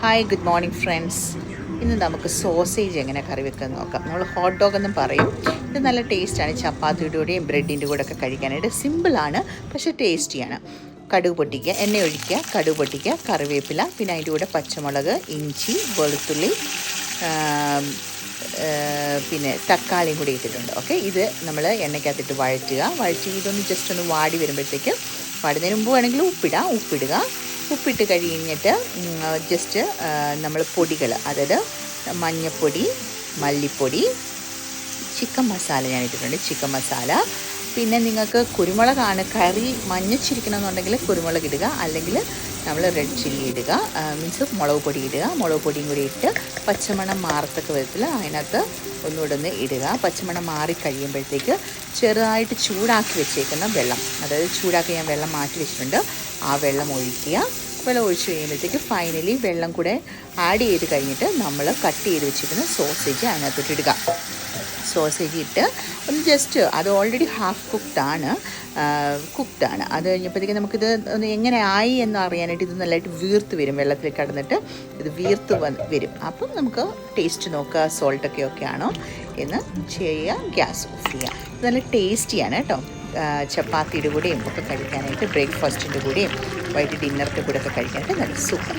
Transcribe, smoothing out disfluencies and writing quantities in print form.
Hi, good morning friends. ഇന്ന് നമുക്ക് sausage എങ്ങനെ കറി വെക്കാൻ നോക്കാം. നമ്മൾ ഹോട്ട് ഡോഗ് എന്നും പറയും. ഇത് നല്ല ടേസ്റ്റാണ്. ചപ്പാത്തിയുടെ കൂടെയും ബ്രെഡിൻ്റെ കൂടെ ഒക്കെ കഴിക്കാനായിട്ട് സിമ്പിളാണ്, പക്ഷേ ടേസ്റ്റിയാണ്. കടുക് പൊട്ടിക്കുക, എണ്ണ ഒഴിക്കുക, കടുക് പൊട്ടിക്കുക, കറിവേപ്പില, പിന്നെ അതിൻ്റെ കൂടെ പച്ചമുളക്, ഇഞ്ചി, വെളുത്തുള്ളി, പിന്നെ തക്കാളിയും കൂടി ഇട്ടിട്ടുണ്ട്. ഓക്കെ, ഇത് നമ്മൾ എണ്ണയ്ക്കകത്തിട്ട് വഴറ്റി ഇതൊന്ന് ജസ്റ്റ് ഒന്ന് വാടി വരുമ്പോഴത്തേക്ക്, വാടുന്നതിന് മുമ്പ് വേണമെങ്കിൽ ഉപ്പിടുക. ഉപ്പിട്ട് കഴിഞ്ഞിട്ട് ജസ്റ്റ് നമ്മൾ പൊടികൾ, അതായത് മഞ്ഞൾപ്പൊടി, മല്ലിപ്പൊടി, ചിക്കൻ മസാല ഞാൻ ഇട്ടിട്ടുണ്ട്, ചിക്കൻ മസാല. പിന്നെ നിങ്ങൾക്ക് കുരുമുളകാണ് കറി മഞ്ഞച്ചിരിക്കണമെന്നുണ്ടെങ്കിൽ കുരുമുളക് ഇടുക, അല്ലെങ്കിൽ നമ്മൾ റെഡ് ചില്ലി ഇടുക, മീൻസ് മുളക് പൊടി ഇടുക. മുളക് പൊടിയും കൂടി ഇട്ട് പച്ചമണം മാറത്തക്ക വിധത്തിൽ അതിനകത്ത് ഒന്നുകൂടെ ഒന്ന് ഇടുക. പച്ചമണം മാറി കഴിയുമ്പോഴത്തേക്ക് ചെറുതായിട്ട് ചൂടാക്കി വെച്ചേക്കുന്ന വെള്ളം, അതായത് ചൂടാക്കി ഞാൻ വെള്ളം മാറ്റി വെച്ചിട്ടുണ്ട്, ആ വെള്ളം ഒഴിക്കുക. വെള്ളം ഒഴിച്ച് കഴിയുമ്പോഴത്തേക്ക് ഫൈനലി വെള്ളം കൂടെ ആഡ് ചെയ്ത് കഴിഞ്ഞിട്ട് നമ്മൾ കട്ട് ചെയ്ത് വെച്ചിരിക്കുന്ന സോസേജ് അതിനകത്തോട്ട് ഇടുക. സോസേജ് ഇട്ട് ഒന്ന് ജസ്റ്റ്, അത് ഓൾറെഡി ഹാഫ് കുക്ക്ഡാണ്. അത് കഴിഞ്ഞപ്പോഴത്തേക്ക് നമുക്കിത് ഒന്ന് എങ്ങനെ ആയി എന്ന് അറിയാനായിട്ട് ഇത് നല്ലതായിട്ട് വീർത്ത് വരും. വെള്ളത്തിൽ കിടന്നിട്ട് ഇത് വീർത്ത് വരും. അപ്പം നമുക്ക് ടേസ്റ്റ് നോക്കുക, സോൾട്ടൊക്കെ ആണോ എന്ന് ചെയ്യുക, ഗ്യാസ് ഓഫ് ചെയ്യുക. ഇത് നല്ല ടേസ്റ്റിയാണ് കേട്ടോ. ചപ്പാത്തിയുടെ കൂടെയും ഒക്കെ കഴിക്കാനായിട്ട്, ബ്രേക്ക്ഫാസ്റ്റിൻ്റെ കൂടെയും വൈകിട്ട് ഡിന്നറിൻ്റെ കൂടെ ഒക്കെ കഴിക്കാനായിട്ട് നല്ല സൂപ്പർ.